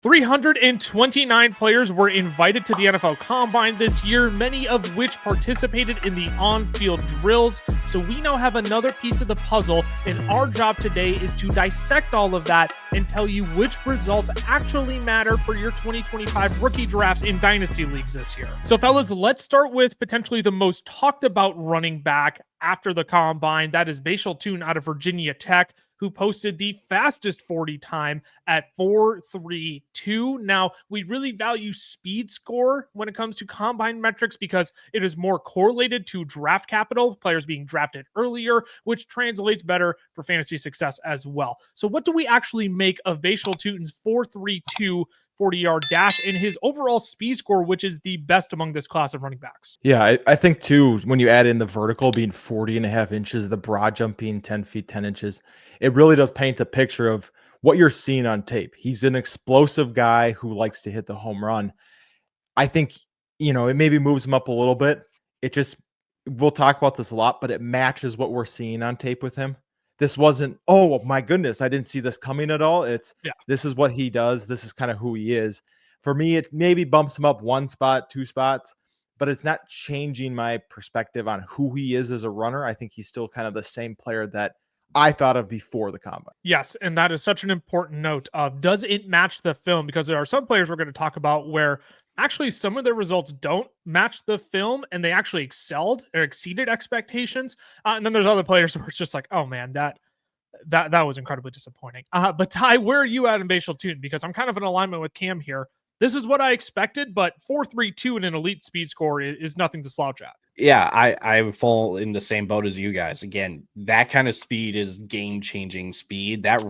329 players were invited to the NFL Combine this year, many of which participated in the on-field drills. So we now have another piece of the puzzle, and our job today is to dissect all of that and tell you which results actually matter for your 2025 rookie drafts in Dynasty leagues this year. So fellas, let's start with potentially the most talked about running back after the Combine. That is Bhaysul Tuten out of Virginia Tech, who posted the fastest 40 time at 4.32. Now, we really value speed score when it comes to combine metrics because it is more correlated to draft capital, players being drafted earlier, which translates better for fantasy success as well. So what do we actually make of Bhaysul Tuten's 4.32 40-yard dash and his overall speed score, which is the best among this class of running backs? Yeah, I think too, when you add in the vertical being 40.5 inches, the broad jump being 10 feet, 10 inches, it really does paint a picture of what you're seeing on tape. He's an explosive guy who likes to hit the home run. I think, it maybe moves him up a little bit. We'll talk about this a lot, but it matches what we're seeing on tape with him. This wasn't, oh my goodness, I didn't see this coming at all. This is what he does. This is kind of who he is. For me, it maybe bumps him up one spot, two spots, but it's not changing my perspective on who he is as a runner. I think he's still kind of the same player that I thought of before the Combine. Yes, and that is such an important note of, does it match the film? Because there are some players we're going to talk about where actually some of their results don't match the film and they actually excelled or exceeded expectations. And then there's other players where it's just like, oh man, that was incredibly disappointing. But Ty, where are you at in Bhaysul Tuten? Because I'm kind of in alignment with Cam here. This is what I expected, but 4.32 in an elite speed score is nothing to slouch at. Yeah, I fall in the same boat as you guys. Again, that kind of speed is game-changing speed. That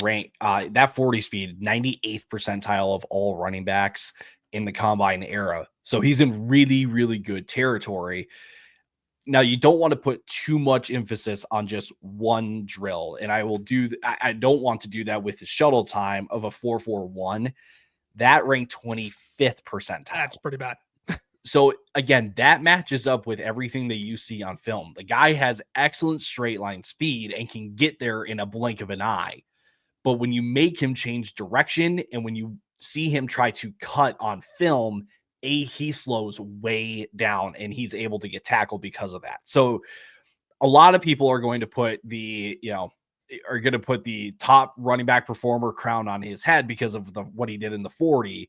40 speed, 98th percentile of all running backs in the Combine era. So he's in really, really good territory. Now, you don't want to put too much emphasis on just one drill, and I don't want to do that with his shuttle time of a 4.41. That ranked 25th percentile. That's pretty bad. So again, that matches up with everything that you see on film. The guy has excellent straight line speed and can get there in a blink of an eye. But when you make him change direction and when you see him try to cut on film, he slows way down and he's able to get tackled because of that. So a lot of people are going to put the top running back performer crown on his head because of what he did in the 40.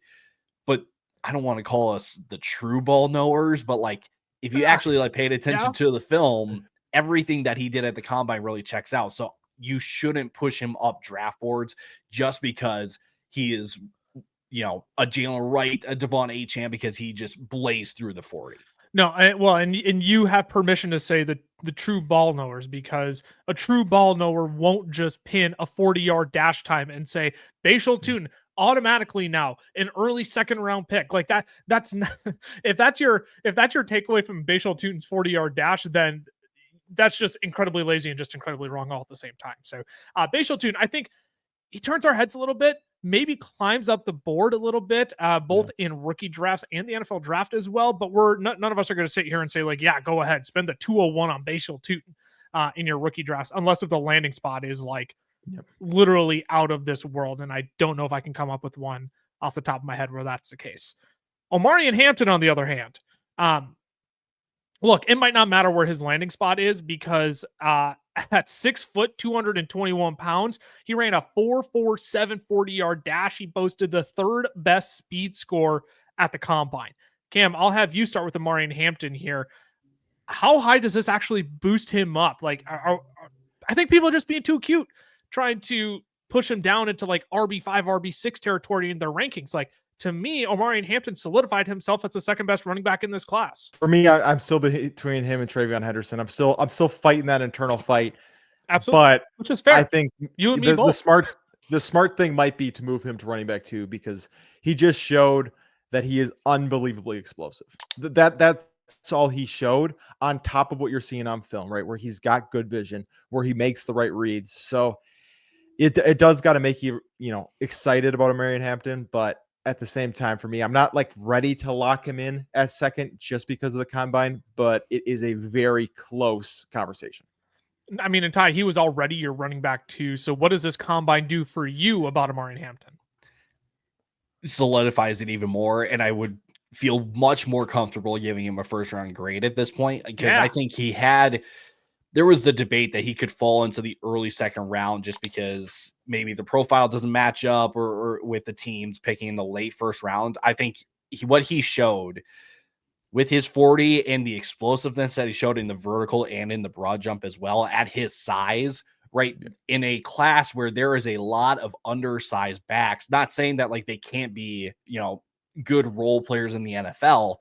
But I don't want to call us the true ball knowers, but like if you actually paid attention to the film, everything that he did at the Combine really checks out. So you shouldn't push him up draft boards just because he is, a Jalen Wright, a Devon Achane, because he just blazed through the 40. No, and you have permission to say the true ball knowers, because a true ball knower won't just pin a 40-yard dash time and say Bhaysul Tuten automatically now an early second round pick. Like that's not, if that's your takeaway from Bhaysul Tuten's 40-yard dash, then that's just incredibly lazy and just incredibly wrong all at the same time. So Bhaysul Tuten, I think he turns our heads a little bit, maybe climbs up the board a little bit, both in rookie drafts and the NFL draft as well. But none of us are going to sit here and say like, yeah, go ahead, spend the 201 on Bhaysul Tuten in your rookie drafts, unless if the landing spot is like literally out of this world. And I don't know if I can come up with one off the top of my head where that's the case. Omarion Hampton, on the other hand, look, it might not matter where his landing spot is because at 6 foot, 221 pounds, he ran a 4.47 40-yard dash. He boasted the third best speed score at the Combine. Cam, I'll have you start with Omarion Hampton here. How high does this actually boost him up? Like, I think people are just being too cute, trying to push him down into like RB5, RB6 territory in their rankings. Like, to me, Omarion Hampton solidified himself as the second best running back in this class. For me, I'm still between him and TreVeyon Henderson. I'm still fighting that internal fight. Absolutely, but which is fair. I think you and me both. The smart thing might be to move him to running back too, because he just showed that he is unbelievably explosive. That's all he showed, on top of what you're seeing on film, right? Where he's got good vision, where he makes the right reads. So it does got to make you excited about Omarion Hampton, but at the same time, for me, I'm not like ready to lock him in at second just because of the Combine, but it is a very close conversation. I mean, and Ty, he was already your running back too. So what does this Combine do for you about Omarion Hampton? solidifies it even more. And I would feel much more comfortable giving him a first round grade at this point, because I think there was the debate that he could fall into the early second round just because maybe the profile doesn't match up or with the teams picking in the late first round. I think what he showed with his 40 and the explosiveness that he showed in the vertical and in the broad jump as well at his size, right? In a class where there is a lot of undersized backs, not saying that like they can't be, good role players in the NFL,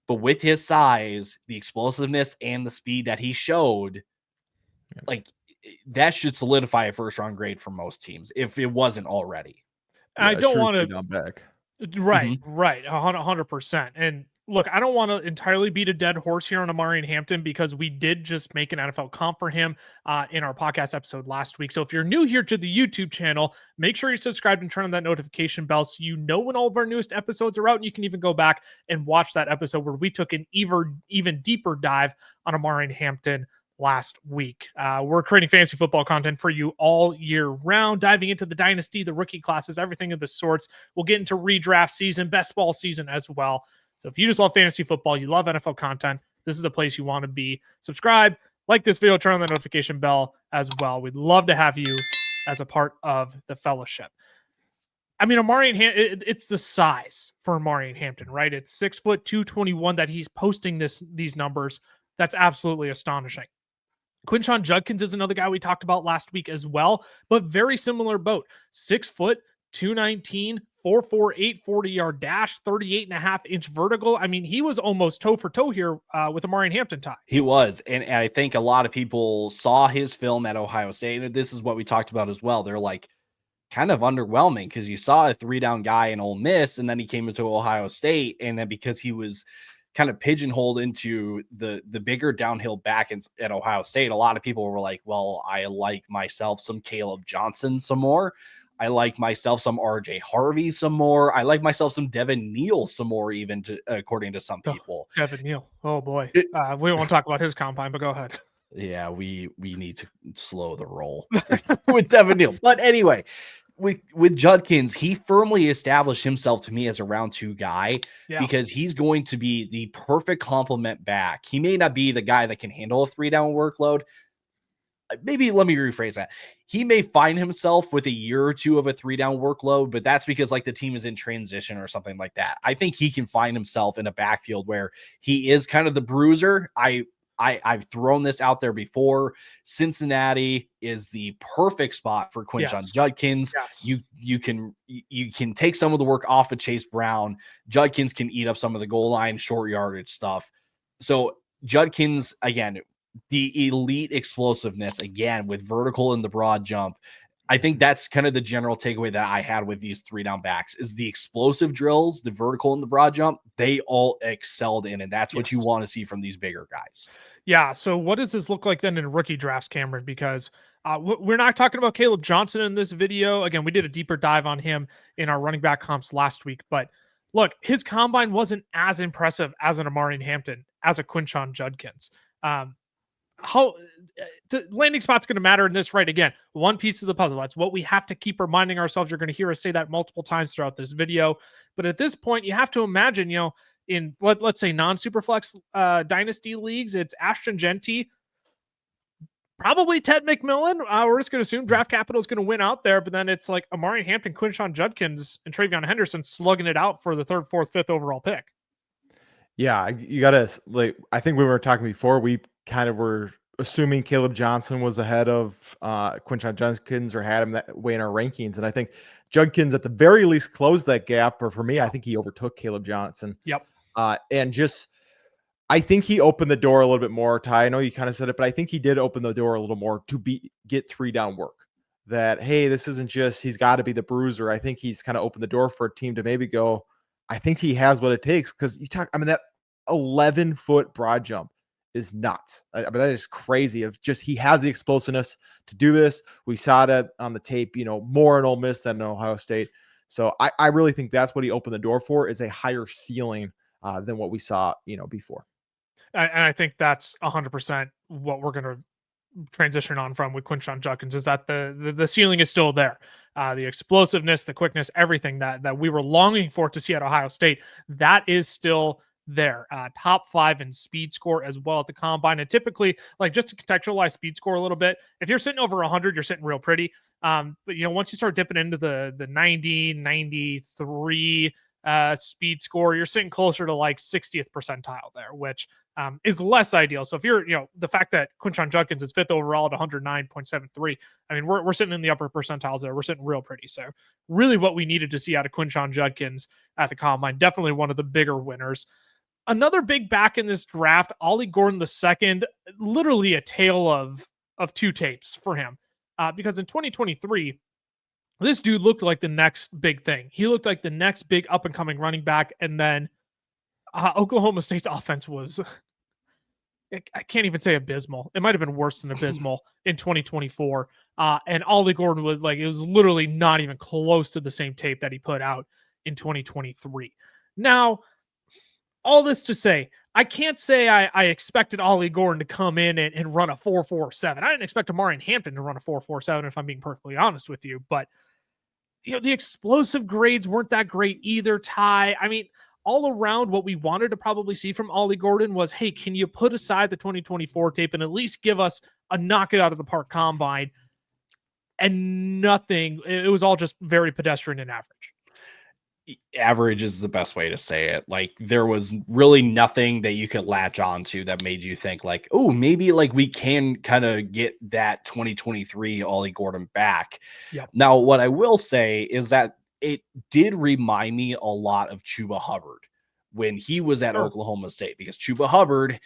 but with his size, the explosiveness and the speed that he showed, like that should solidify a first round grade for most teams if it wasn't already. I don't want to back. Right, 100%. And look, I don't want to entirely beat a dead horse here on Omarion Hampton because we did just make an NFL comp for him in our podcast episode last week. So if you're new here to the YouTube channel, make sure you're subscribed and turn on that notification bell so you know when all of our newest episodes are out. And you can even go back and watch that episode where we took an even deeper dive on Omarion Hampton last week. We're creating fantasy football content for you all year round, diving into the dynasty, the rookie classes, everything of the sorts. We'll get into redraft season, best ball season as well. So if you just love fantasy football, you love NFL content, this is the place you want to be. Subscribe, like this video, turn on the notification bell as well. We'd love to have you as a part of the fellowship. I mean, it's the size for Omarion Hampton, right? It's 6'2", 221 that he's posting these numbers. That's absolutely astonishing. Quinshon Judkins is another guy we talked about last week as well, but very similar boat. 6 foot, 219, 4.48 40-yard dash, 38.5-inch vertical. I mean, he was almost toe for toe here with Omarion Hampton tie. He was, and I think a lot of people saw his film at Ohio State, and this is what we talked about as well. They're like kind of underwhelming because you saw a 3-down guy in Ole Miss, and then he came into Ohio State, and then because he was kind of pigeonholed into the bigger downhill back at Ohio State, a lot of people were like, well, I like myself some Caleb Johnson some more. I like myself some RJ Harvey some more. I like myself some Devin Neal some more, even according to some people. Devin Neal. Oh boy. We don't want to talk about his combine, but go ahead. Yeah, we need to slow the roll with Devin Neal. But anyway, with Judkins, he firmly established himself to me as a round 2 guy because he's going to be the perfect complement back. He may not be the guy that can handle a 3-down workload. Maybe let me rephrase that. He may find himself with a year or 2 of a 3-down workload, but that's because like the team is in transition or something like that. I think he can find himself in a backfield where he is kind of the bruiser. I've thrown this out there before. Cincinnati is the perfect spot for Quinshon Judkins. Yes. You can take some of the work off of Chase Brown. Judkins can eat up some of the goal line, short yardage stuff. So Judkins, again, the elite explosiveness, again, with vertical and the broad jump. I think that's kind of the general takeaway that I had with these 3-down backs is the explosive drills, the vertical and the broad jump, they all excelled in, and that's what you want to see from these bigger guys. Yeah. So what does this look like then in rookie drafts, Cameron? Because we're not talking about Caleb Johnson in this video. Again, we did a deeper dive on him in our running back comps last week, but look, his combine wasn't as impressive as an Omarion Hampton, as a Quinshon Judkins. How the landing spot's going to matter in this, right? Again, one piece of the puzzle. That's what we have to keep reminding ourselves. You're going to hear us say that multiple times throughout this video. But at this point, you have to imagine, in let's say non-superflex dynasty leagues, it's Ashton Genty, probably Ted McMillan. We're just going to assume draft capital is going to win out there. But then it's like Omarion Hampton, Quinshon Judkins, and Travion Henderson slugging it out for the 3rd, 4th, 5th overall pick. Yeah, you got to, I think we were talking before, we kind of were assuming Caleb Johnson was ahead of Quinshon Judkins or had him that way in our rankings. And I think Judkins at the very least closed that gap, or for me, I think he overtook Caleb Johnson. Yep. And just, I think he opened the door a little bit more. Ty, I know you kind of said it, but I think he did open the door a little more to get 3-down work. That, hey, this isn't just, he's got to be the bruiser. I think he's kind of opened the door for a team to maybe go, I think he has what it takes. Because that 11-foot broad jump is nuts. I mean, that is crazy. He has the explosiveness to do this. We saw that on the tape, more in Ole Miss than in Ohio State. So I really think that's what he opened the door for, is a higher ceiling than what we saw, before. And I think that's 100% what we're going to transition on from with Quinshon Judkins is that the ceiling is still there. The explosiveness, the quickness, everything that we were longing for to see at Ohio State, that is still there. Top 5 in speed score as well at the combine. And typically, like, just to contextualize speed score a little bit, if you're sitting over 100, you're sitting real pretty. But once you start dipping into the 90, 93 speed score, you're sitting closer to like 60th percentile there, which is less ideal. So if you're, the fact that Quinshon Judkins is 5th overall at 109.73, I mean, we're sitting in the upper percentiles there. We're sitting real pretty. So really what we needed to see out of Quinshon Judkins at the combine, definitely one of the bigger winners. Another big back in this draft, Ollie Gordon II, literally a tale of two tapes for him. Because in 2023, this dude looked like the next big thing. He looked like the next big up-and-coming running back, and then Oklahoma State's offense was, I can't even say abysmal. It might have been worse than abysmal in 2024. And Ollie Gordon was it was literally not even close to the same tape that he put out in 2023. Now, all this to say, I can't say I expected Ollie Gordon to come in and run a 4.47. I didn't expect Omarion Hampton to run a 4.47, if I'm being perfectly honest with you. But, the explosive grades weren't that great either, Ty. I mean, all around, what we wanted to probably see from Ollie Gordon was, hey, can you put aside the 2024 tape and at least give us a knock it out of the park combine? And nothing. It was all just very pedestrian and average. Average is the best way to say it. Like, there was really nothing that you could latch on to that made you think like, oh, maybe like we can kind of get that 2023 Ollie Gordon back. Yep. Now, what I will say is that it did remind me a lot of Chuba Hubbard when he was at Oklahoma State, because Chuba Hubbard,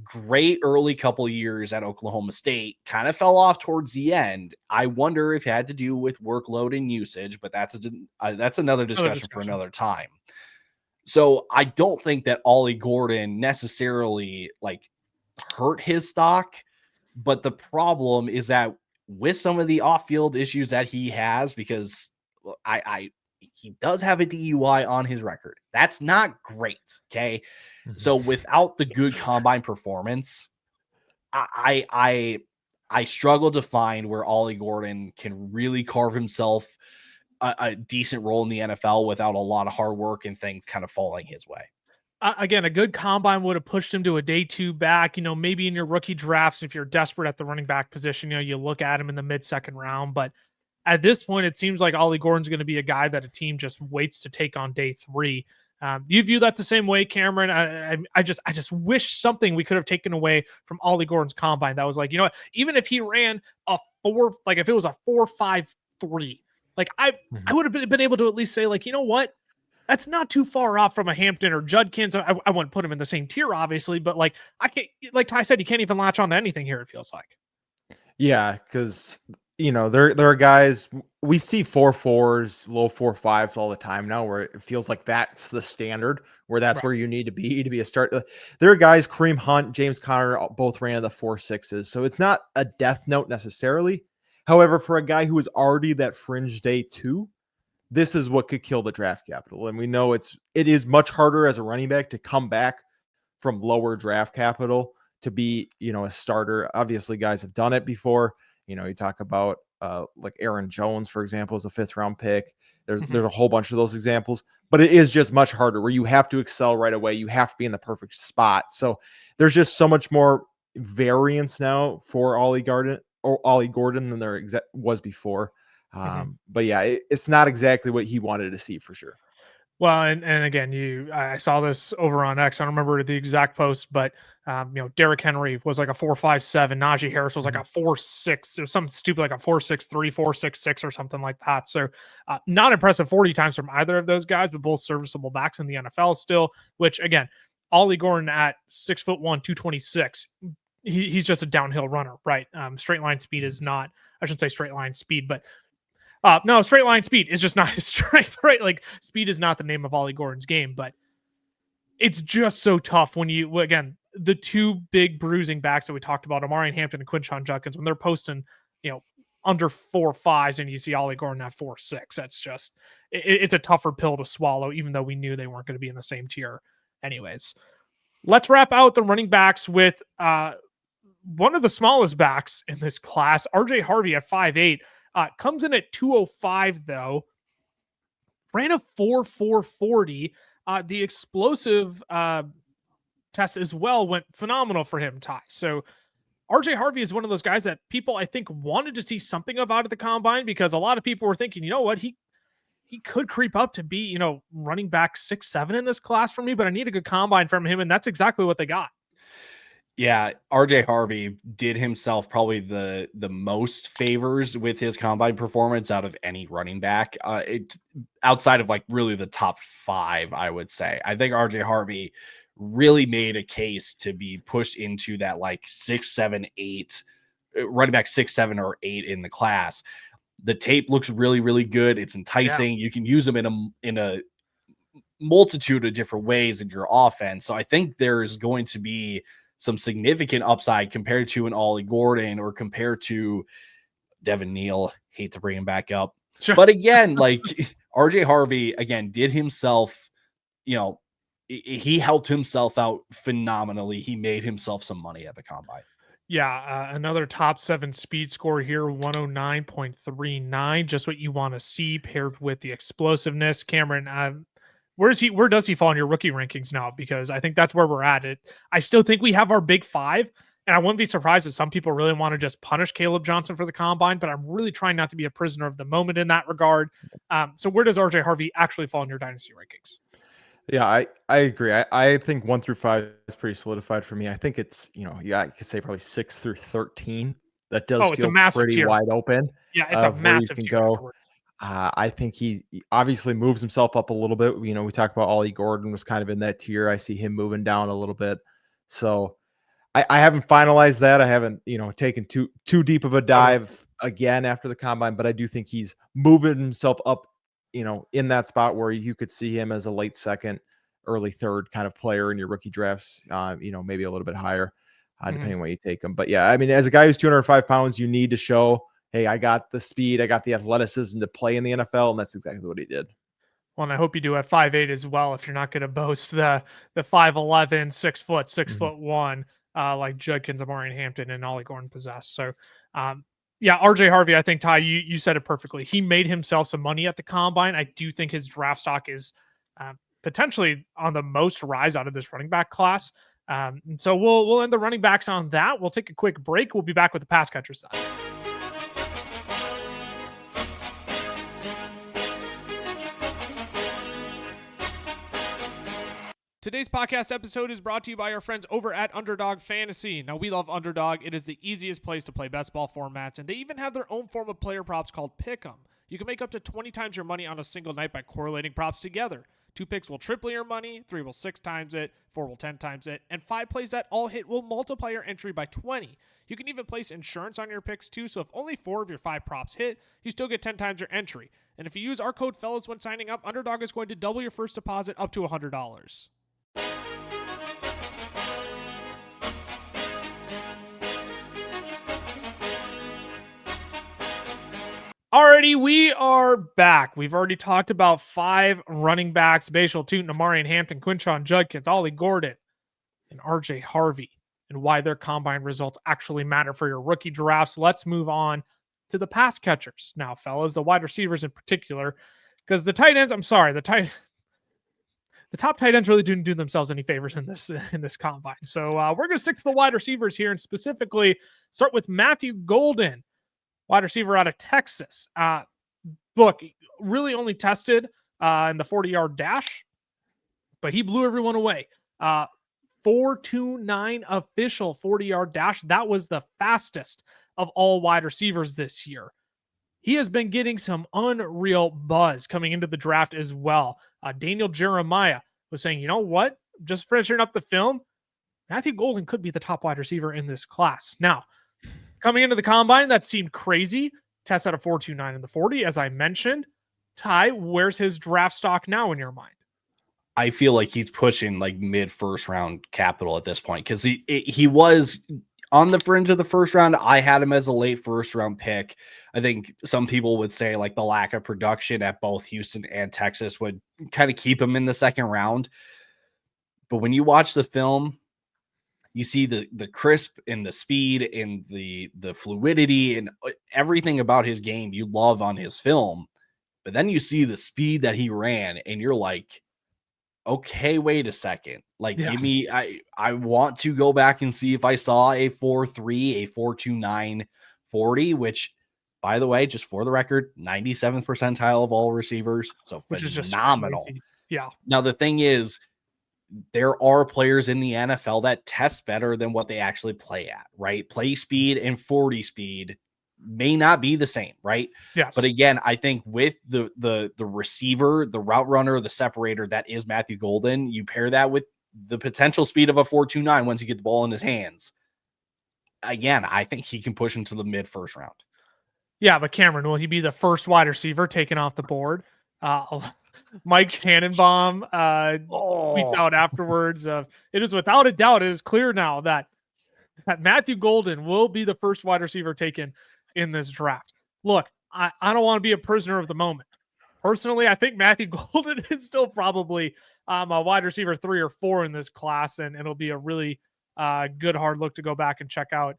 great early couple of years at Oklahoma State, kind of fell off towards the end. I wonder if it had to do with workload and usage, but that's another discussion for another time. So I don't think that Ollie Gordon necessarily like hurt his stock, but the problem is that with some of the off-field issues that he has, because he does have a DUI on his record. That's not great. Okay. So without the good combine performance, I struggle to find where Ollie Gordon can really carve himself a decent role in the NFL without a lot of hard work and things kind of falling his way. Again, a good combine would have pushed him to a day 2 back. Maybe in your rookie drafts, if you're desperate at the running back position, you look at him in the mid-second round. But at this point, it seems like Ollie Gordon's going to be a guy that a team just waits to take on day 3. You view that the same way, Cameron? I just wish something we could have taken away from Ollie Gordon's combine that was like, even if he ran a 4, like if it was a 4.53, like I would have been able to at least say, like, what? That's not too far off from a Hampton or Judkins. I wouldn't put him in the same tier, obviously, but like I can't, like Ty said, you can't even latch on to anything here, it feels like. Yeah, because there are guys, we see 4.4s, low 4.5s all the time now, where it feels like that's the standard, where that's where you need to be a start. There are guys, Kareem Hunt, James Conner, both ran in the 4.6s, so it's not a death note necessarily. However, for a guy who is already that fringe day 2, this is what could kill the draft capital. And we know it is much harder as a running back to come back from lower draft capital to be, a starter. Obviously, guys have done it before. You talk about like Aaron Jones, for example, is a 5th round pick. There's a whole bunch of those examples, but it is just much harder where you have to excel right away. You have to be in the perfect spot. So there's just so much more variance now for Ollie Gordon than there was before. But yeah, it's not exactly what he wanted to see for sure. Well, and again, I saw this over on X. I don't remember the exact post, but Derrick Henry was like a 4.57. Najee Harris was like a 4.6 or something stupid, like a 4.63, 4.66 or something like that. So not impressive 40 times from either of those guys, but both serviceable backs in the NFL still, which again, Ollie Gordon at 6'1", 226, he's just a downhill runner, right? Straight line speed is not, I shouldn't say straight line speed, but no, straight line speed is just not his strength, right? Like speed is not the name of Ollie Gordon's game, but it's just so tough when again, the two big bruising backs that we talked about, Omarion Hampton and Quinshon Judkins, when they're posting, under 4.5s and you see Ollie Gordon at 4.6, that's just, it's a tougher pill to swallow, even though we knew they weren't going to be in the same tier anyways. Let's wrap out the running backs with one of the smallest backs in this class, RJ Harvey at 5'8", comes in at 205 though. Ran a 4.40. The explosive test as well went phenomenal for him, Ty. So RJ Harvey is one of those guys that people, I think, wanted to see something of out of the combine, because a lot of people were thinking, you know what, he could creep up to be, running back 6'7" in this class for me, but I need a good combine from him, and that's exactly what they got. Yeah, RJ Harvey did himself probably the most favors with his combine performance out of any running back. Outside of like really the top 5, I would say. I think RJ Harvey really made a case to be pushed into that like 6, 7, 8 running back 6, 7, or 8 in the class. The tape looks really, really good. It's enticing. Yeah. You can use them in a multitude of different ways in your offense. So I think there's going to be some significant upside compared to an Ollie Gordon or compared to Devin Neal. Hate to bring him back up. Sure. But again, like RJ Harvey, again, did himself, he helped himself out phenomenally. He made himself some money at the combine. Yeah, another top 7 speed score here, 109.39. Just what you want to see paired with the explosiveness. Cameron, where does he fall in your rookie rankings now? Because I think that's where we're at. I still think we have our big 5, and I wouldn't be surprised if some people really want to just punish Caleb Johnson for the combine, but I'm really trying not to be a prisoner of the moment in that regard. So where does RJ Harvey actually fall in your dynasty rankings? Yeah, I agree. I think 1 through 5 is pretty solidified for me. I think it's, I could say probably 6 through 13. That does feel pretty tier. Wide open. Yeah, it's a massive tier. Go. I think he obviously moves himself up a little bit. We talk about Ollie Gordon was kind of in that tier. I see him moving down a little bit. So I haven't finalized that. I haven't, taken too deep of a dive again after the combine, but I do think he's moving himself up, in that spot where you could see him as a late 2nd, early 3rd kind of player in your rookie drafts, maybe a little bit higher, depending on where you take him. But yeah, I mean, as a guy who's 205 pounds, you need to show, hey, I got the speed, I got the athleticism to play in the NFL, and that's exactly what he did. Well, and I hope you do at 5'8" as well, if you're not going to boast the 5'11", 6 foot, 6'1", like Judkins, Omarion Hampton, and Ollie Gordon possess. So, yeah, RJ Harvey, I think, Ty, you said it perfectly. He made himself some money at the combine. I do think his draft stock is potentially on the most rise out of this running back class. And so we'll end the running backs on that. We'll take a quick break. We'll be back with the pass catcher side. Today's podcast episode is brought to you by our friends over at Underdog Fantasy. Now, we love Underdog. It is the easiest place to play best ball formats, and they even have their own form of player props called Pick'em. You can make up to 20 times your money on a single night by correlating props together. 2 picks will triple your money, 3 will 6 times it, 4 will 10 times it, and 5 plays that all hit will multiply your entry by 20. You can even place insurance on your picks too, so if only 4 of your 5 props hit, you still get 10 times your entry. And if you use our code FELLAS when signing up, Underdog is going to double your first deposit up to $100. Alrighty, we are back. We've already talked about 5 running backs: Bhaysul Tuten, Omarion Hampton, Quinshon Judkins, Ollie Gordon, and RJ Harvey, and why their combine results actually matter for your rookie drafts. Let's move on to the pass catchers now, fellas, the wide receivers in particular, because the tight ends, the top tight ends really didn't do themselves any favors in this combine. So we're going to stick to the wide receivers here, and specifically start with Matthew Golden, wide receiver out of Texas. Look, really only tested in the 40-yard dash, but he blew everyone away. 4.29 official 40-yard dash. That was the fastest of all wide receivers this year. He has been getting some unreal buzz coming into the draft as well. Daniel Jeremiah was saying, you know what? Just finishing up the film, Matthew Golden could be the top wide receiver in this class. Now, coming into the combine, that seemed crazy. Test out of 4.29 in the 40, as I mentioned. Ty, where's his draft stock now in your mind? I feel like he's pushing like mid first round capital at this point, because he was on the fringe of the first round. I had him as a late first round pick. I think some people would say like the lack of production at both Houston and Texas would kind of keep him in the second round. But when you watch the film, you see the crisp and the speed and the fluidity and everything about his game you love on his film. But then you see the speed that he ran and you're like, okay, wait a second. Like, Yeah. give me, I want to go back and see if I saw a 4.3, a 4.29 40, which, by the way, just for the record, 97th percentile of all receivers. So Which is just phenomenal. crazy. Yeah. Now, the thing is, there are players in the NFL that test better than what they actually play at, right? Play speed and 40 speed may not be the same, right? Yes. But again, I think with the receiver, the route runner, the separator that is Matthew Golden, you pair that with the potential speed of a 4.29 once you get the ball in his hands. Again, I think he can push into the mid first round. Yeah, but Cameron, will he be the first wide receiver taken off the board? Mike Tannenbaum tweets out afterwards it is without a doubt, it is clear now that Matthew Golden will be the first wide receiver taken in this draft. Look, I don't want to be a prisoner of the moment. Personally, I think Matthew Golden is still probably a wide receiver 3 or 4 in this class, and it'll be a really good hard look to go back and check out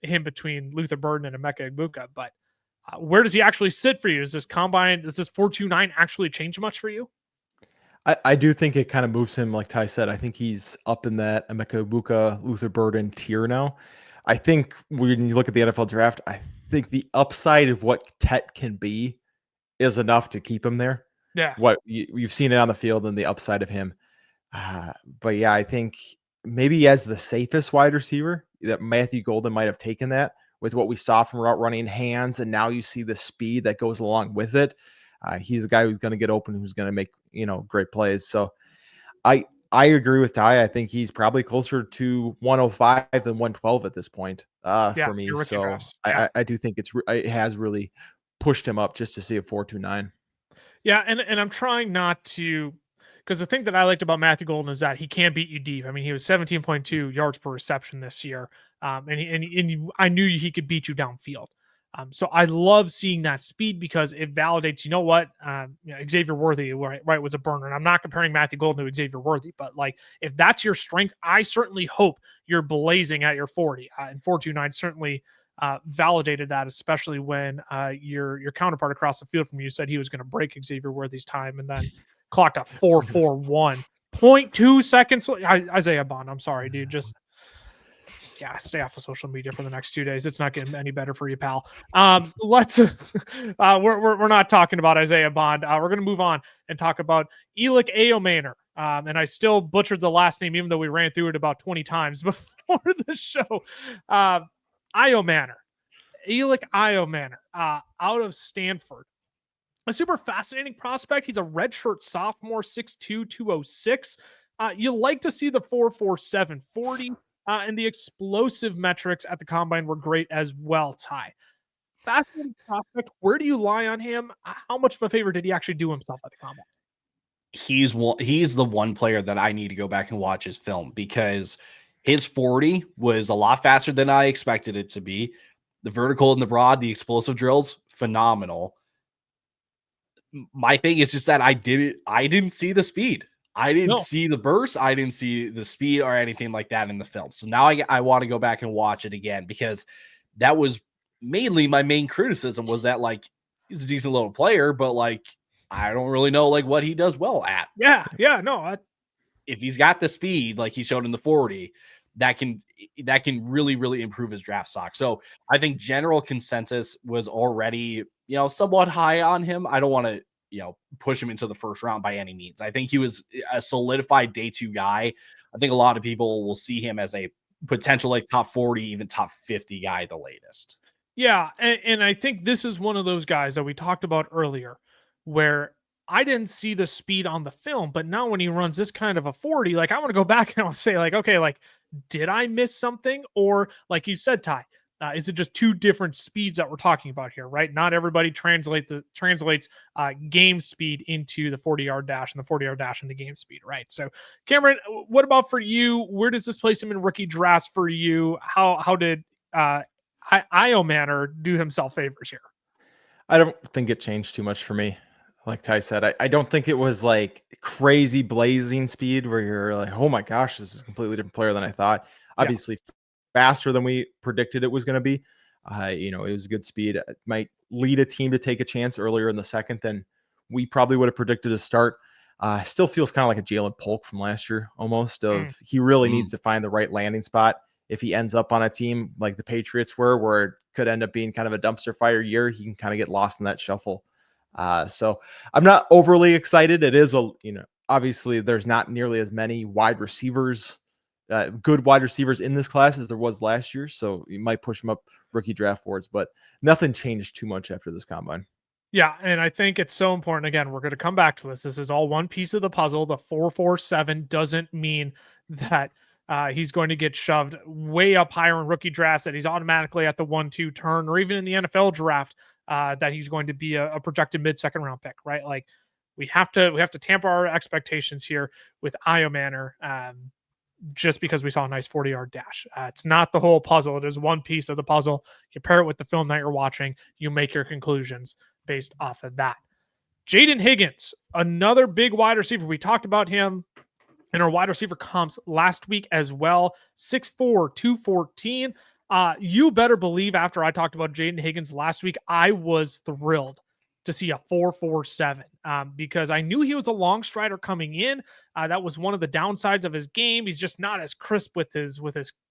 him between Luther Burden and Emeka Egbuka. But where does he actually sit for you? Does this 4.29 actually change much for you? I do think it kind of moves him, like Ty said. I think he's up in that Emeka Egbuka, Luther Burden tier now. I think when you look at the NFL draft, I think the upside of what Tet can be is enough to keep him there. Yeah. What you've seen it on the field and the upside of him. But yeah, I think maybe as the safest wide receiver that Matthew Golden might have taken that with what we saw from route running hands. And now you see the speed that goes along with it. He's a guy who's going to get open, who's going to make, great plays. So I agree with Ty. I think he's probably closer to 105 than 112 at this point for me. So I do think it has really pushed him up just to see a 4.29. Yeah. And I'm trying not to, because the thing that I liked about Matthew Golden is that he can beat you deep. I mean, he was 17.2 yards per reception this year. I knew he could beat you downfield. So I love seeing that speed because it validates, Xavier Worthy, right, was a burner. And I'm not comparing Matthew Golden to Xavier Worthy, but like, if that's your strength, I certainly hope you're blazing at your 40. And 4.29 certainly validated that, especially when your counterpart across the field from you said he was going to break Xavier Worthy's time and then clocked a 4.41. 0.2 seconds. Isaiah Bond, I'm sorry, dude. Just stay off of social media for the next 2 days. It's not getting any better for you, pal. Let's we're not talking about Isaiah Bond. We're gonna move on and talk about Elic Ayomanor. And I still butchered the last name, even though we ran through it about 20 times before the show. Ayomanor. Elic Ayomanor, out of Stanford. A super fascinating prospect. He's a redshirt sophomore, 6'2", 206. You like to see the 4.47 40. And the explosive metrics at the combine were great as well, Ty. Fascinating prospect. Where do you lie on him? How much of a favor did he actually do himself at the combine? He's the one player that I need to go back and watch his film because his 40 was a lot faster than I expected it to be. The vertical and the broad, the explosive drills, phenomenal. My thing is just that I didn't see the speed. I didn't see the burst. I didn't see the speed or anything like that in the film. So now I want to go back and watch it again because that was mainly my main criticism was that like he's a decent little player, but like I don't really know like what he does well at. If he's got the speed like he showed in the 40, that can really, really improve his draft stock. So I think general consensus was already, somewhat high on him. I don't want to, push him into the first round by any means. I think he was a solidified day 2 guy. I think a lot of people will see him as a potential like top 40, even top 50 guy, the latest. Yeah. And I think this is one of those guys that we talked about earlier where I didn't see the speed on the film, but now when he runs this kind of a 40, like I want to go back and I'll say like, okay, like, did I miss something? Or like you said, Ty, is it just 2 different speeds that we're talking about here, right? Not everybody translates game speed into the 40-yard dash and the 40-yard dash into game speed, right? So Cameron, what about for you? Where does this place him in rookie drafts for you? How did Ayomanor do himself favors here? I don't think it changed too much for me. Like Ty said, I don't think it was like crazy blazing speed where you're like, oh my gosh, this is a completely different player than I thought. Yeah. Obviously, faster than we predicted it was going to be. It was good speed. It might lead a team to take a chance earlier in the second than we probably would have predicted to start. Still feels kind of like a Jalen Polk from last year almost. He really needs to find the right landing spot. If he ends up on a team like the Patriots were, where it could end up being kind of a dumpster fire year, he can kind of get lost in that shuffle. So I'm not overly excited. It is obviously there's not nearly as many wide receivers, good wide receivers in this class as there was last year. So you might push them up rookie draft boards, but nothing changed too much after this combine. Yeah, and I think it's so important. Again, we're going to come back to this. This is all one piece of the puzzle. The 4.47 doesn't mean that he's going to get shoved way up higher in rookie drafts, that he's automatically at the 1-2 turn, or even in the NFL draft, that he's going to be a projected mid-second round pick, right? Like we have to tamper our expectations here with Ayomanor, just because we saw a nice 40-yard dash. It's not the whole puzzle. It is one piece of the puzzle. You pair it with the film that you're watching, you make your conclusions based off of that. Jayden Higgins, another big wide receiver. We talked about him in our wide receiver comps last week as well. 6'4", 214. You better believe after I talked about Jayden Higgins last week, I was thrilled to see a 4.47 because I knew he was a long strider coming in. That was one of the downsides of his game. He's just not as crisp with his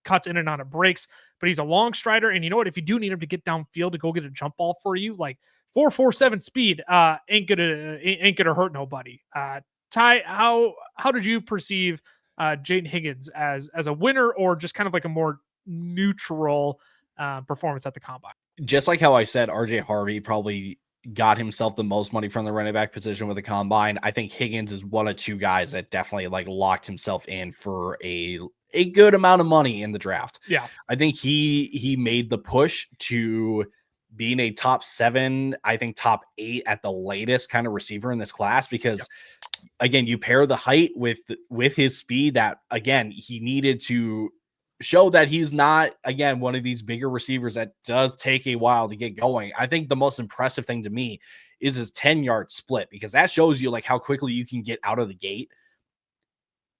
cuts in and out of breaks, but he's a long strider. And you know what? If you do need him to get downfield to go get a jump ball for you, like 4.47 speed ain't gonna hurt nobody. Ty, how did you perceive Jayden Higgins as a winner, or just kind of like a more neutral performance at the combine? Just like how I said, RJ Harvey probably got himself the most money from the running back position with the combine. I think Higgins is one of two guys that definitely like locked himself in for a good amount of money in the draft. Yeah, I think he made the push to being a top 7, I think top 8 at the latest kind of receiver in this class, because again, you pair the height with his speed, that again, he needed to show that he's not, again, one of these bigger receivers that does take a while to get going. I think the most impressive thing to me is his 10-yard split, because that shows you like how quickly you can get out of the gate.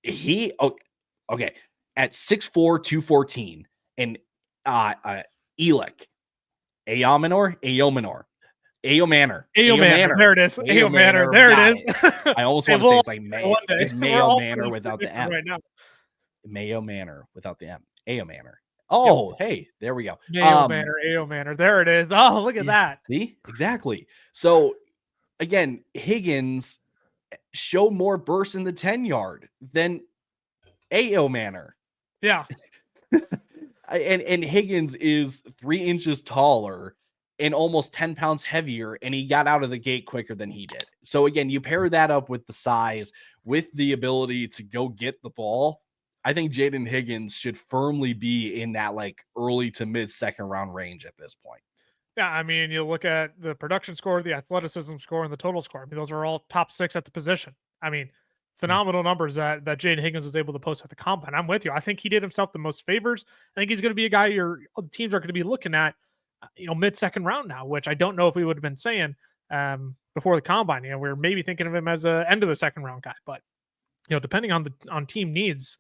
He, okay, at 6'4", 214, and Elic Ayomanor. There it is. Ayomanor. There it is. I almost want to say it's like it's Mayo Manor without the M. Right now. Mayo Manor without the M. Ayomanor. Oh, yep. Hey, there we go. Ayomanor. There it is. Oh, look at that. See? Exactly. So again, Higgins showed more burst in the 10-yard than Ayomanor. Yeah. And Higgins is 3 inches taller and almost 10 pounds heavier, and he got out of the gate quicker than he did. So again, you pair that up with the size, with the ability to go get the ball. I think Jayden Higgins should firmly be in that like early to mid second round range at this point. Yeah, I mean, you look at the production score, the athleticism score, and the total score. I mean, those are all top 6 at the position. I mean, phenomenal numbers that Jayden Higgins was able to post at the combine. I'm with you. I think he did himself the most favors. I think he's going to be a guy your teams are going to be looking at, mid-second round now, which I don't know if we would have been saying before the combine. We were maybe thinking of him as a end of the second round guy, but depending on team needs,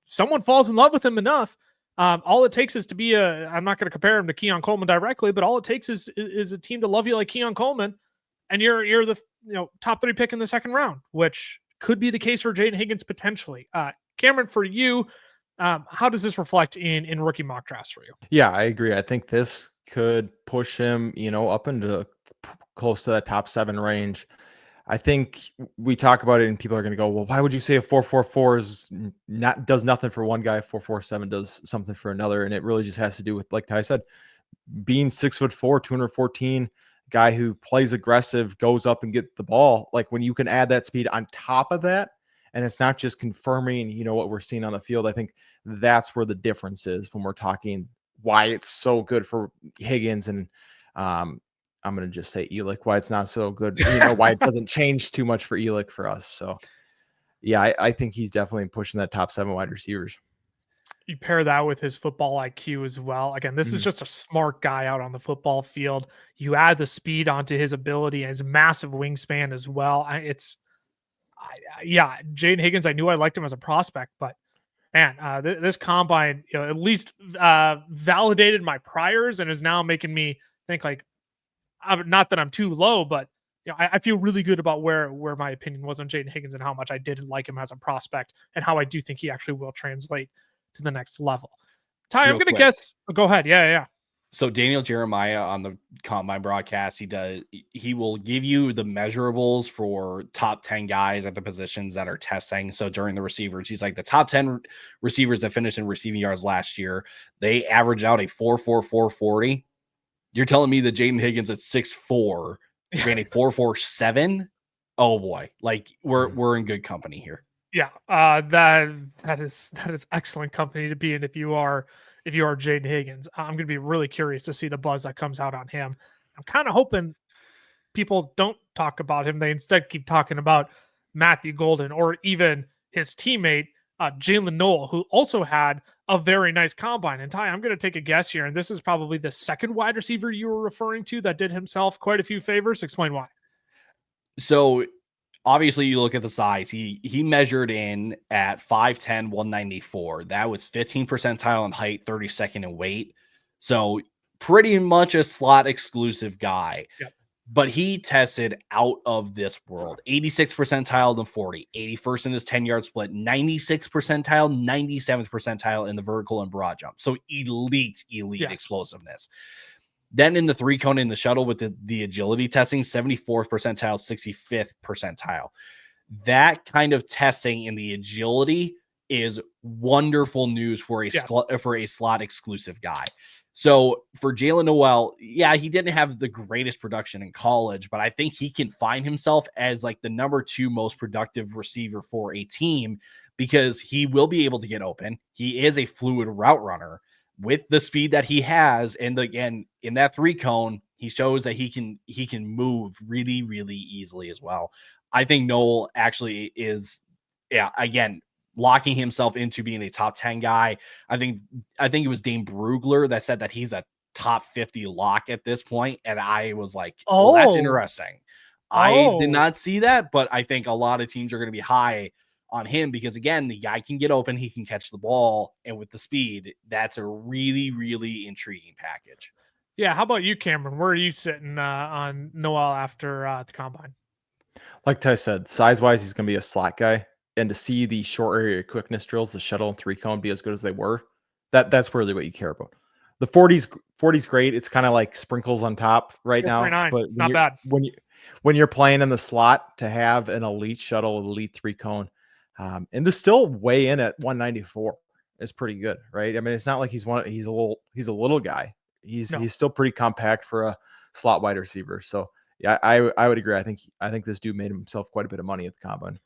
someone falls in love with him enough. All it takes is to be I'm not going to compare him to Keon Coleman directly, but all it takes is a team to love you like Keon Coleman, and you're the top 3 pick in the second round, which could be the case for Jayden Higgins potentially. Cameron, for you, how does this reflect in rookie mock drafts for you? Yeah, I agree. I think this could push him, up into close to that top 7 range. I think we talk about it and people are going to go, well, why would you say a 4.44 does nothing for one guy, 4.47 does something for another? And it really just has to do with, like Ty said, being 6'4", 214, guy who plays aggressive, goes up and get the ball. Like when you can add that speed on top of that, and it's not just confirming, what we're seeing on the field. I think that's where the difference is when we're talking why it's so good for Higgins, and I'm going to just say Elic, why it's not so good, why it doesn't change too much for Elic for us. So yeah, I think he's definitely pushing that top 7 wide receivers. You pair that with his football IQ as well. Again, this is just a smart guy out on the football field. You add the speed onto his ability and his massive wingspan as well. Yeah, Jayden Higgins, I knew I liked him as a prospect, but man, this combine, at least validated my priors and is now making me think like, not that I'm too low, but I feel really good about where my opinion was on Jayden Higgins and how much I did like him as a prospect and how I do think he actually will translate to the next level. Ty, I'm going to guess. Go ahead. Yeah. So Daniel Jeremiah on the combine broadcast, he will give you the measurables for top 10 guys at the positions that are testing. So during the receivers, he's like the top 10 receivers that finished in receiving yards last year, they averaged out a 4.4440. You're telling me that Jayden Higgins at 6'4" ran a 4.47? Oh boy. Like we're in good company here. Yeah. That is excellent company to be in if you are Jayden Higgins. I'm going to be really curious to see the buzz that comes out on him. I'm kind of hoping people don't talk about him. They instead keep talking about Matthew Golden or even his teammate, Jaylin Noel, who also had a very nice combine. And Ty, I'm going to take a guess here. And this is probably the second wide receiver you were referring to that did himself quite a few favors. Explain why. So obviously you look at the size. He measured in at 5'10", 194. That was 15th percentile in height, 32nd in weight. So pretty much a slot exclusive guy. Yep. But he tested out of this world. 86th percentile in 40, 81st in his 10-yard split, 96th percentile, 97th percentile in the vertical and broad jump. So elite yes. Explosiveness. Then in the 3-cone in the shuttle with the agility testing, 74th percentile, 65th percentile. That kind of testing in the agility is wonderful news for a slot exclusive guy. So for Jaylin Noel, yeah, he didn't have the greatest production in college, but I think he can find himself as like the number 2 most productive receiver for a team because he will be able to get open. He is a fluid route runner with the speed that he has. And again, in that 3-cone, he shows that he can move really, really easily as well. I think Noel actually is, again, locking himself into being a top 10 guy. I think it was Dane Brugler that said that he's a top 50 lock at this point. And I was like, oh, that's interesting. I did not see that, but I think a lot of teams are going to be high on him because again, the guy can get open, he can catch the ball, and with the speed, that's a really, really intriguing package. Yeah. How about you, Cameron? Where are you sitting on Noel after the combine? Like Ty said, size-wise, he's going to be a slot guy. And to see the short area quickness drills, the shuttle and 3-cone be as good as they were, that's really what you care about. The 40's great. It's kind of like sprinkles on top right now. But not bad. When you're playing in the slot, to have an elite shuttle, elite 3-cone, and to still weigh in at 194 is pretty good, right? I mean, it's not like he's a little guy. He's still pretty compact for a slot wide receiver. So yeah, I would agree. I think this dude made himself quite a bit of money at the combine.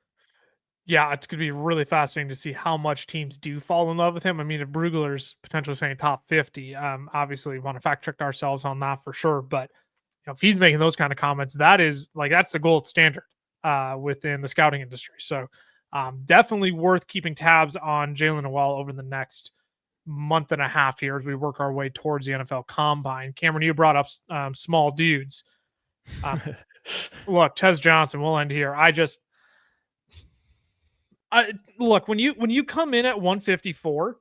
Yeah, it's going to be really fascinating to see how much teams do fall in love with him. I mean, if Brugler's potentially saying top 50, obviously we want to fact check ourselves on that for sure. But if he's making those kind of comments, that's the gold standard within the scouting industry. So definitely worth keeping tabs on Jaylin Noel over the next month and a half here as we work our way towards the NFL Combine. Cameron, you brought up small dudes. Look, Tez Johnson, we'll end here. Look, when you come in at 154,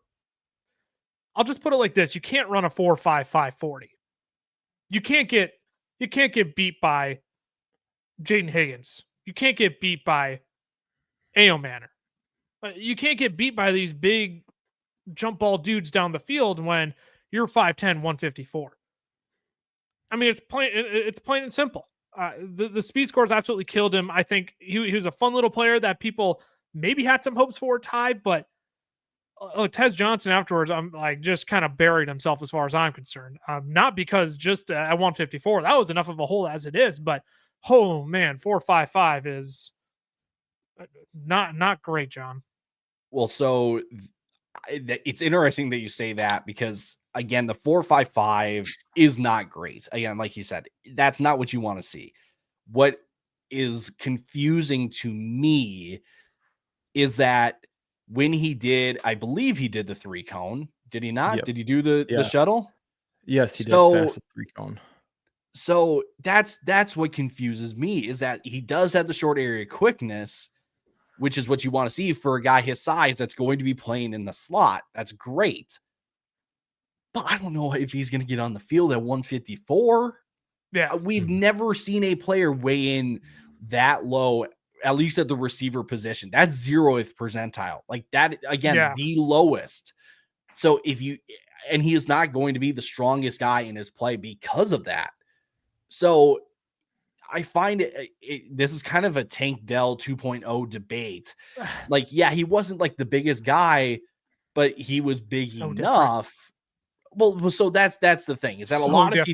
I'll just put it like this: you can't run a 4.55 40. You can't get beat by Jayden Higgins. You can't get beat by Ayomanor. You can't get beat by these big jump ball dudes down the field when you're 5'10", 154. I mean, it's plain and simple. The speed scores absolutely killed him. I think he was a fun little player that people maybe had some hopes for, Ty, but Tez Johnson afterwards, just kind of buried himself as far as I'm concerned. Not because just at 154, that was enough of a hole as it is, but oh man, 4.55 is not great, John. Well, so it's interesting that you say that because again, the 4.55 is not great. Again, like you said, that's not what you want to see. What is confusing to me is that when he did, I believe he did the 3-cone. Did he not? Yep. Did he do the Yeah. shuttle? Yes, he did. So Fastest 3-cone. So that's what confuses me, is that he does have the short area quickness, which is what you want to see for a guy his size that's going to be playing in the slot. That's great. But I don't know if he's going to get on the field at 154. Yeah. We've never seen a player weigh in that low, at least at the receiver position. That's 0th percentile. Like that, again, the lowest. So and he is not going to be the strongest guy in his play because of that. So I find this is kind of a Tank Dell 2.0 debate. Like, yeah, he wasn't like the biggest guy, but he was big enough. Different. Well, so that's the thing, is that a lot of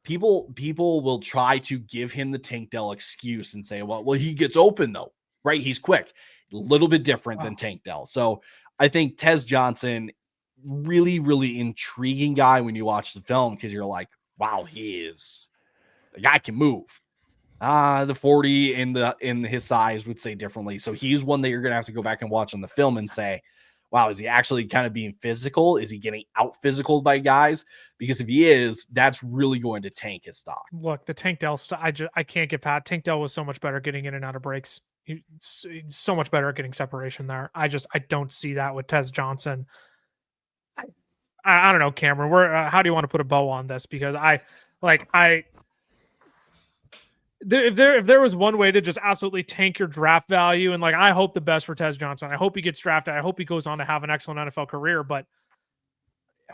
people will try to give him the Tank Dell excuse and say, well, he gets open though, right? He's quick, a little bit different than Tank Dell. So I think Tez Johnson, really, really intriguing guy when you watch the film, because you're like, wow, the guy can move. The 40 in his size would say differently. So he's one that you're going to have to go back and watch on the film and say, wow, is he actually kind of being physical? Is he getting out physical by guys? Because if he is, that's really going to tank his stock. Look, the Tank Dell, I can't get past. Tank Dell was so much better getting in and out of breaks. He's so much better at getting separation there. I don't see that with Tez Johnson. I don't know, Cameron. How do you want to put a bow on this? Because if there was one way to just absolutely tank your draft value, and like, I hope the best for Tez Johnson. I hope he gets drafted. I hope he goes on to have an excellent NFL career. But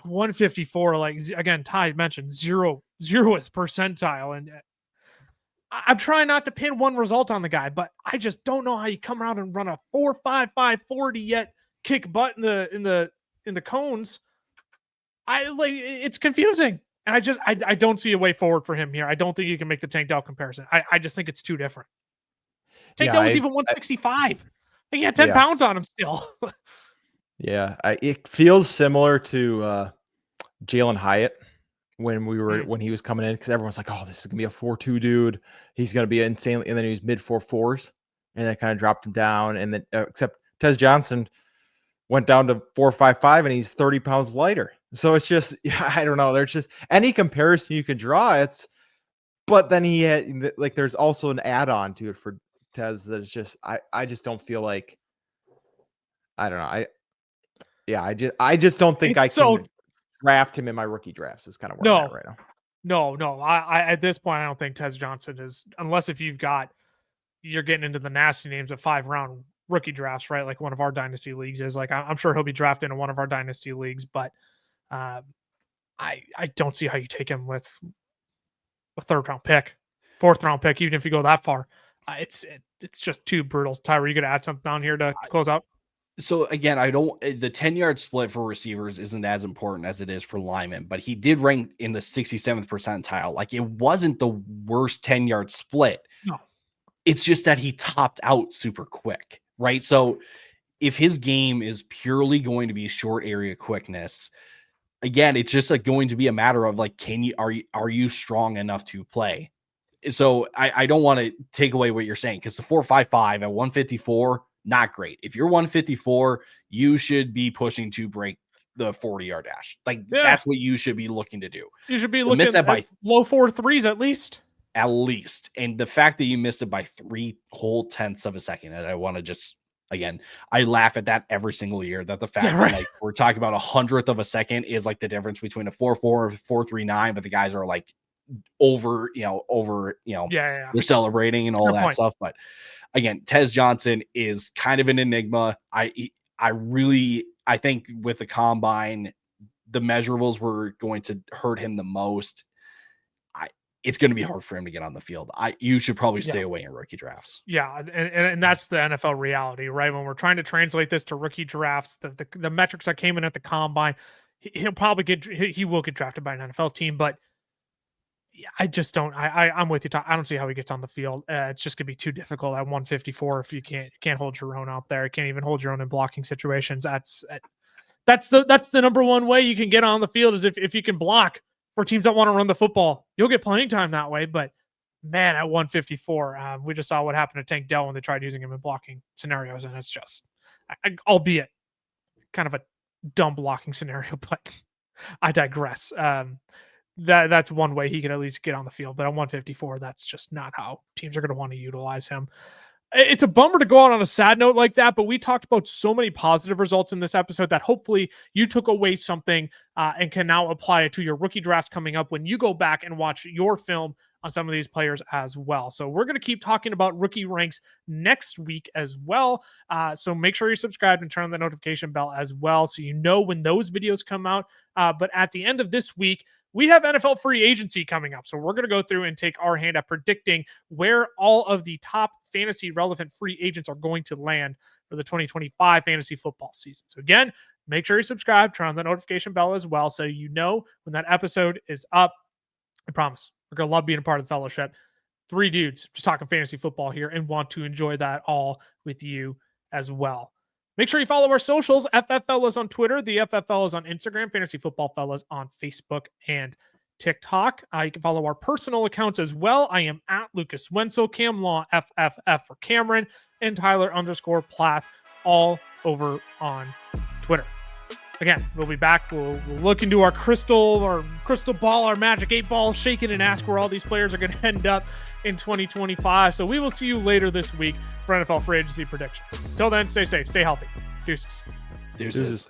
154, like, again, Ty mentioned, 0th percentile, and I'm trying not to pin one result on the guy, but I just don't know how you come around and run a 4.55 40 yet kick butt in the cones. It's confusing. And I don't see a way forward for him here. I don't think you can make the Tank Dell comparison. I just think it's too different. Tank Dell was even 165. I think he had 10 pounds on him still. Yeah, it feels similar to Jalen Hyatt when he was coming in, because everyone's like, oh, this is gonna be a 4.2 dude. He's gonna be insanely, and then he was mid 4.4s, and then kind of dropped him down. And then except Tez Johnson went down to 4.55, and he's 30 pounds lighter. So it's just, I don't know. There's just any comparison you could draw. But then he had, like, there's also an add-on to it for Tez that is just, I just don't feel like, I don't know. I just don't think I can draft him in my rookie drafts. Is kind of where I'm at right now. No. I at this point, I don't think Tez Johnson is, unless if you're getting into the nasty names of 5-round rookie drafts, right? Like one of our dynasty leagues is. Like, I'm sure he'll be drafted in one of our dynasty leagues, but I don't see how you take him with a 3rd-round pick, 4th-round pick, even if you go that far. It's just too brutal. Ty, are you going to add something down here to close out? So again, the 10-yard split for receivers isn't as important as it is for linemen, but he did rank in the 67th percentile. Like, it wasn't the worst 10-yard split. No. It's just that he topped out super quick, right? So if his game is purely going to be short area quickness, again, it's just like going to be a matter of like, are you strong enough to play? So I don't want to take away what you're saying, because the 4.55 at 154, not great. If you're 154, you should be pushing to break the 40-yard dash. Like, that's what you should be looking to do. You should be looking at low 4.3s at least. At least. And the fact that you missed it by 3 whole tenths of a second, and I want to just, again, I laugh at that every single year, that the fact that like, we're talking about 100th of a second is like the difference between a 4.4 and 4.39, but the guys are like over, they're celebrating and all that stuff. But again, Tez Johnson is kind of an enigma. I think with the combine, the measurables were going to hurt him the most. It's going to be hard for him to get on the field. You should probably stay away in rookie drafts. Yeah, and that's the NFL reality, right? When we're trying to translate this to rookie drafts, the metrics that came in at the combine, he will get drafted by an NFL team, but I just don't. I'm with you, Tom. I don't see how he gets on the field. It's just gonna be too difficult at 154 if you can't hold your own out there. Can't even hold your own in blocking situations. That's the number one way you can get on the field, is if you can block. For teams that want to run the football, you'll get playing time that way. But man, at 154, we just saw what happened to Tank Dell when they tried using him in blocking scenarios, and it's just albeit kind of a dumb blocking scenario, but I digress. That's one way he could at least get on the field, but at 154, that's just not how teams are going to want to utilize him. It's a bummer to go out on a sad note like that, but we talked about so many positive results in this episode that hopefully you took away something and can now apply it to your rookie drafts coming up when you go back and watch your film on some of these players as well. So we're going to keep talking about rookie ranks next week as well. So make sure you're subscribed and turn on the notification bell as well so you know when those videos come out. But at the end of this week, we have NFL free agency coming up. So we're going to go through and take our hand at predicting where all of the top fantasy relevant free agents are going to land for the 2025 fantasy football season. So again, make sure you subscribe, turn on the notification bell as well so you know when that episode is up. I promise we're going to love being a part of the fellowship. 3 dudes just talking fantasy football here and want to enjoy that all with you as well. Make sure you follow our socials, FF Fellas on Twitter, the FF Fellas on Instagram, Fantasy Football Fellas on Facebook and TikTok. You can follow our personal accounts as well. I am at Lucas Wenzel, Cam Law FFF for Cameron, and Tyler_Plath all over on Twitter. Again, we'll be back. We'll look into our crystal ball, our magic 8 ball, shake it and ask where all these players are going to end up in 2025. So we will see you later this week for NFL free agency predictions. Until then, stay safe, stay healthy. Deuces. Deuces.